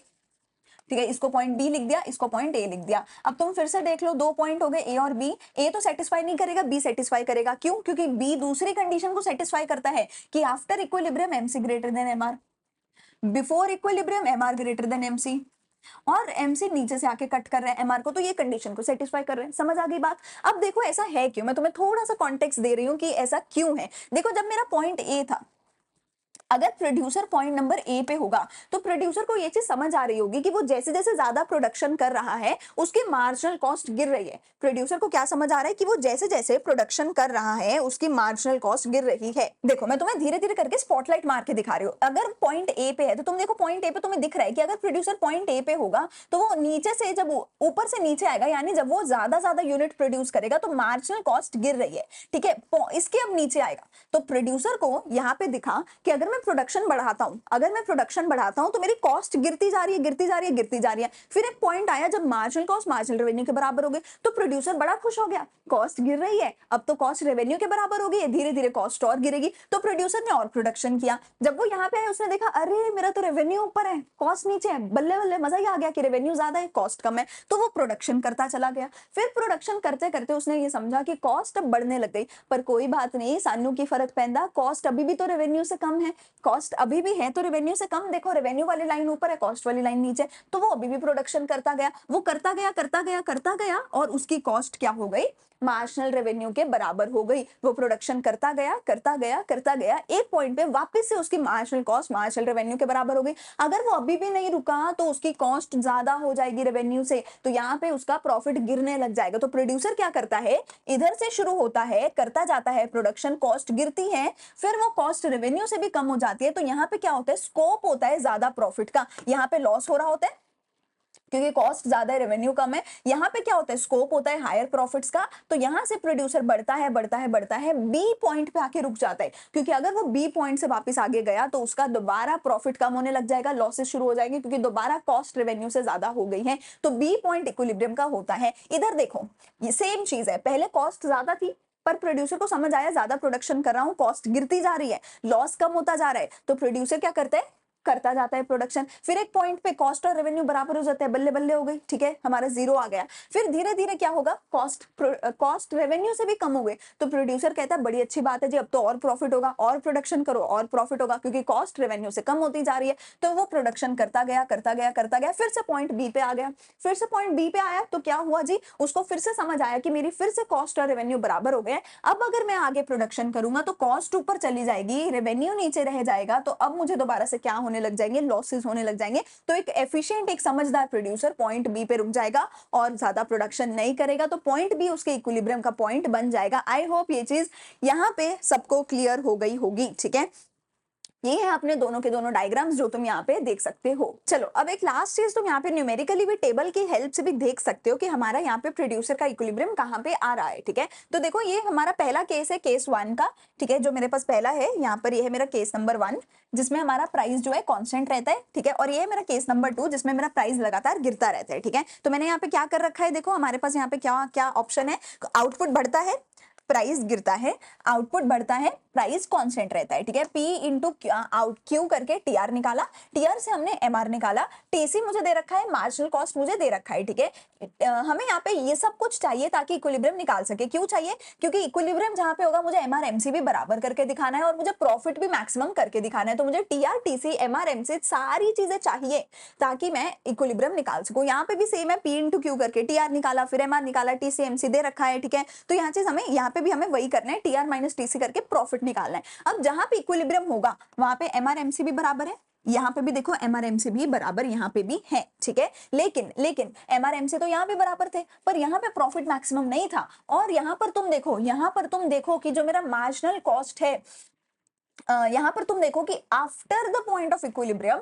ठीक है, इसको पॉइंट B लिख दिया, इसको पॉइंट A लिख दिया। अब तुम फिर से देख लो, 2 पॉइंट हो गए A और B। A तो सेटिस्फाई नहीं करेगा, B सेटिस्फाई करेगा। क्यों, क्योंकि B दूसरी कंडीशन को सेटिस्फाई करता है कि after equilibrium MC greater than MR, before equilibrium MR greater than MC, और MC नीचे से आके कट कर रहे हैं MR को, तो ये कंडीशन को सेटिस्फाई कर रहे हैं। समझ आ गई बात। अब देखो ऐसा है क्यों, मैं तुम्हें थोड़ा सा कॉन्टेक्स्ट दे रही हूँ कि ऐसा क्यों है। देखो जब मेरा पॉइंट A था, अगर प्रोड्यूसर पॉइंट नंबर A पे होगा तो प्रोड्यूसर को ये चीज समझ आ रही होगी कि वो जैसे जैसे ज्यादा प्रोडक्शन कर रहा है उसकी मार्जिनल कॉस्ट गिर रही है। प्रोड्यूसर को क्या समझ आ रहा है कि वो जैसे जैसे प्रोडक्शन कर रहा है उसकी मार्जिनल कॉस्ट गिर रही है। देखो मैं तुम्हें धीरे धीरे करके स्पॉटलाइट मार के दिखा रही हूँ। अगर पॉइंट A पे है तो तुम देखो पॉइंट A पे तुम्हें दिख रहा है कि अगर प्रोड्यूसर पॉइंट A पे होगा तो वो नीचे से जब ऊपर से नीचे आएगा, यानी जब वो ज्यादा यूनिट प्रोड्यूस करेगा तो मार्जिनल कॉस्ट गिर रही है। ठीक है, इसके अब नीचे आएगा तो प्रोड्यूसर को यहाँ पे दिखा कि अगर मैं प्रोडक्शन बढ़ाता हूं, अगर मैं प्रोडक्शन बढ़ाता हूं तो मेरी कॉस्ट गिरती जा रही है, गिरती जा रही है, गिरती जा रही है। फिर एक पॉइंट आया जब मार्जिनल कॉस्ट मार्जिनल रेवेन्यू के बराबर हो गई, तो प्रोड्यूसर बड़ा खुश हो गया, कॉस्ट गिर रही है, अब तो कॉस्ट रेवेन्यू के बराबर हो गई है, धीरे धीरे कॉस्ट और गिरेगी, तो प्रोड्यूसर ने और प्रोडक्शन किया। जब वो यहाँ पे आया उसने देखा अरे मेरा तो रेवेन्यू ऊपर है, कॉस्ट नीचे है, बल्ले बल्ले मजा ही आ गया कि रेवेन्यू ज्यादा है, कॉस्ट कम है, तो वो प्रोडक्शन करता चला गया। फिर प्रोडक्शन करते करते उसने ये समझा कि कॉस्ट अब बढ़ने लग गई, पर कोई बात नहीं, सानू की फर्क पैंदा, कॉस्ट अभी भी तो रेवेन्यू से कम है, कॉस्ट अभी भी है तो रेवेन्यू से कम, देखो रेवेन्यू वाली लाइन ऊपर है, कॉस्ट वाली लाइन नीचे, तो वो अभी भी प्रोडक्शन करता गया, वो करता गया करता गया करता गया, और उसकी कॉस्ट क्या हो गई, मार्जिनल रेवेन्यू के बराबर हो गई। वो प्रोडक्शन करता गया करता गया करता गया, एक पॉइंट पे वापस से उसकी मार्जिनल कॉस्ट मार्जिनल रेवेन्यू के बराबर हो गई। अगर वो अभी भी नहीं रुका तो उसकी कॉस्ट ज्यादा हो जाएगी रेवेन्यू से, तो यहाँ पे उसका प्रॉफिट गिरने लग जाएगा। तो प्रोड्यूसर क्या करता है, इधर से शुरू होता है, करता जाता है प्रोडक्शन, कॉस्ट गिरती है, फिर वो कॉस्ट रेवेन्यू से भी कम हो जाती है, तो यहाँ पे क्या होता है, स्कोप होता है ज्यादा प्रॉफिट का, यहाँ पे लॉस हो रहा होता है क्योंकि कॉस्ट ज्यादा है रेवेन्यू कम है। यहाँ पे क्या होता है, स्कोप होता है हायर प्रॉफिट्स का, तो यहाँ से प्रोड्यूसर बढ़ता है बढ़ता है बढ़ता है, बी पॉइंट पे आके रुक जाता है, क्योंकि अगर वो बी पॉइंट से वापस आगे गया तो उसका दोबारा प्रॉफिट कम होने लग जाएगा, लॉसेस शुरू हो जाएंगे, क्योंकि दोबारा कॉस्ट रेवेन्यू से ज्यादा हो गई है, तो बी पॉइंट इक्विलिब्रियम का होता है। इधर देखो ये सेम चीज है, पहले कॉस्ट ज्यादा थी पर प्रोड्यूसर को समझ आया ज्यादा प्रोडक्शन कर रहा हूं, कॉस्ट गिरती जा रही है, लॉस कम होता जा रहा है, तो प्रोड्यूसर क्या करता है, करता जाता है प्रोडक्शन, फिर एक पॉइंट पे कॉस्ट और रेवेन्यू बराबर हो जाता है, बल्ले बल्ले हो गई, ठीक है, हमारा जीरो आ गया। फिर धीरे धीरे क्या होगा, कॉस्ट रेवेन्यू से भी कम हो गए, तो प्रोड्यूसर कहता है बड़ी अच्छी बात है जी, अब तो और प्रॉफिट होगा, और प्रोडक्शन करो और प्रॉफिट होगा, क्योंकि कॉस्ट रेवेन्यू से कम होती जा रही है, तो वो प्रोडक्शन करता गया करता गया करता गया, फिर से पॉइंट बी पे आ गया, फिर से पॉइंट बी पे आया, तो क्या हुआ जी, उसको फिर से समझ आया कि मेरी फिर से कॉस्ट और रेवेन्यू बराबर हो गए, अब अगर मैं आगे प्रोडक्शन करूंगा तो कॉस्ट ऊपर चली जाएगी, रेवेन्यू नीचे रह जाएगा, तो अब मुझे दोबारा से क्या होने लग जाएंगे, लॉसेस होने लग जाएंगे। तो एक एफिशिएंट, एक समझदार प्रोड्यूसर पॉइंट बी पे रुक जाएगा और ज्यादा प्रोडक्शन नहीं करेगा, तो पॉइंट बी उसके इक्विलिब्रियम का पॉइंट बन जाएगा। आई होप ये चीज यहाँ पे सबको क्लियर हो गई होगी, ठीक है। ये है अपने दोनों के दोनों डायग्राम्स जो तुम यहाँ पे देख सकते हो। चलो अब एक लास्ट चीज तुम यहाँ पे न्यूमेरिकली भी टेबल की हेल्प से भी देख सकते हो कि हमारा यहाँ पे प्रोड्यूसर का इक्विलिब्रियम कहाँ पे आ रहा है, ठीक है। तो देखो ये हमारा पहला केस है, केस 1 का, ठीक है, जो मेरे पास पहला है यहाँ पर, ये है मेरा केस नंबर 1 जिसमें हमारा प्राइस जो है कांस्टेंट रहता है, ठीक है, और ये है मेरा केस नंबर 2 जिसमें मेरा प्राइस लगातार गिरता रहता है, ठीक है। तो मैंने यहाँ पे क्या कर रखा है, देखो हमारे पास यहाँ पे क्या क्या ऑप्शन है, आउटपुट बढ़ता है, प्राइस गिरता है, आउटपुट बढ़ता है, प्राइस कांस्टेंट रहता है, ठीक है। P इंटू आउट क्यू करके टीआर निकाला, टीआर से हमने एमआर निकाला, टीसी मुझे दे रखा है, मार्जिनल कॉस्ट मुझे दे रखा है, ठीक है। हमें यहाँ पे ये सब कुछ चाहिए ताकि इक्विलिब्रियम निकाल सके। क्यों चाहिए, क्योंकि इक्विलिब्रियम जहाँ पे होगा मुझे एमआर एमसी भी बराबर करके दिखाना है और मुझे प्रॉफिट भी मैक्सिमम करके दिखाना है, तो मुझे टीआर टीसी एमआर एमसी सारी चीजें चाहिए ताकि मैं इक्विलिब्रियम निकाल सकूं। यहाँ पे भी सेम है, P इंटू क्यू करके टीआर निकाला, फिर एमआर निकाला, टीसी एमसी दे रखा है, ठीक है। तो यहाँ चीज हमें यहाँ पे भी हमें वही करना है, टीआर माइनस टीसी करके प्रॉफिट निकालना है। अब जहां पे इक्विलिब्रियम होगा वहां पे एमआर एमसी भी बराबर है, यहाँ पे भी देखो एमआर एमसी भी बराबर यहाँ पे भी है, ठीक है। लेकिन एमआर एमसी तो यहाँ पे बराबर थे, पर यहाँ पे प्रॉफिट मैक्सिमम नहीं था, और यहाँ पर तुम देखो कि जो मेरा मार्जिनल कॉस्ट है, यहाँ पर तुम देखो कि after the point of equilibrium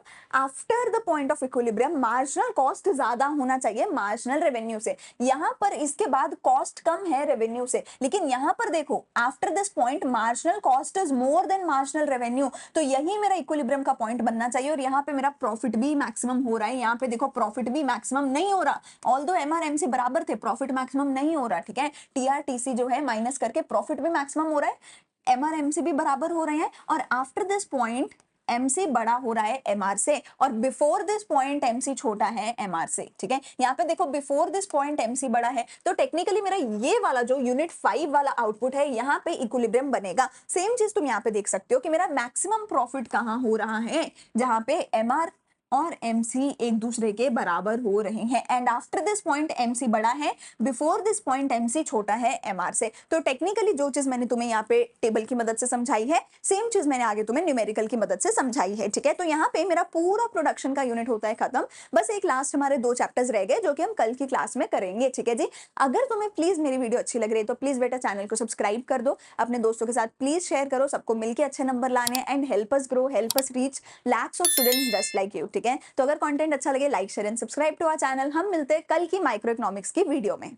marginal cost ज्यादा होना चाहिए मार्जिनल रेवेन्यू से, यहाँ पर इसके बाद कॉस्ट कम है रेवेन्यू से, लेकिन यहाँ पर देखो after this point marginal cost is more than marginal revenue, तो यही मेरा इक्विलिब्रियम का पॉइंट बनना चाहिए, और यहाँ पे मेरा प्रॉफिट भी मैक्सिमम हो रहा है, यहाँ पे देखो प्रॉफिट भी मैक्सिमम नहीं हो रहा, ऑल्दो एमआर एमसी बराबर थे, प्रॉफिट मैक्सिमम नहीं हो रहा, ठीक है। टीआर टीसी जो है माइनस करके प्रॉफिट भी मैक्सिमम हो रहा है, एमआर एमसी भी बराबर हो रहे हैं, और आफ्टर दिस पॉइंट एमसी बड़ा हो रहा है एमआर से, और बिफोर दिस पॉइंट एमसी छोटा है एमआर से, ठीक है। यहाँ पे देखो बिफोर दिस पॉइंट एमसी बड़ा है, तो टेक्निकली मेरा ये वाला जो यूनिट 5 वाला आउटपुट है यहाँ पे इक्विलिब्रियम बनेगा। सेम चीज तुम यहाँ पे देख सकते हो कि मेरा मैक्सिमम प्रॉफिट कहाँ हो रहा है, जहाँ पे एमआर और एमसी एक दूसरे के बराबर हो रहे हैं, and after this point MC बड़ा है, बिफोर दिस पॉइंट एमसी छोटा है एमआर से। तो टेक्निकली जो चीज मैंने तुम्हें यहाँ पे टेबल की मदद से समझाई है, सेम चीज मैंने आगे तुम्हें न्यूमेरिकल की मदद से समझाई है, ठीक है। तो यहाँ पे मेरा पूरा प्रोडक्शन का यूनिट होता है खत्म, बस एक लास्ट हमारे 2 चैप्टर्स रह गए जो कि हम कल की क्लास में करेंगे, ठीक है जी। अगर तुम्हें प्लीज मेरी वीडियो अच्छी लग रही है तो प्लीज बेटा चैनल को सब्सक्राइब कर दो, अपने दोस्तों के साथ प्लीज शेयर करो, सबको मिलकर अच्छे नंबर लाने, and help us grow, help us reach lakhs of students just like you, ठीक है। तो अगर कंटेंट अच्छा लगे like share and subscribe to our channel. हम मिलते हैं कल की माइक्रो इकोनॉमिक्स की वीडियो में।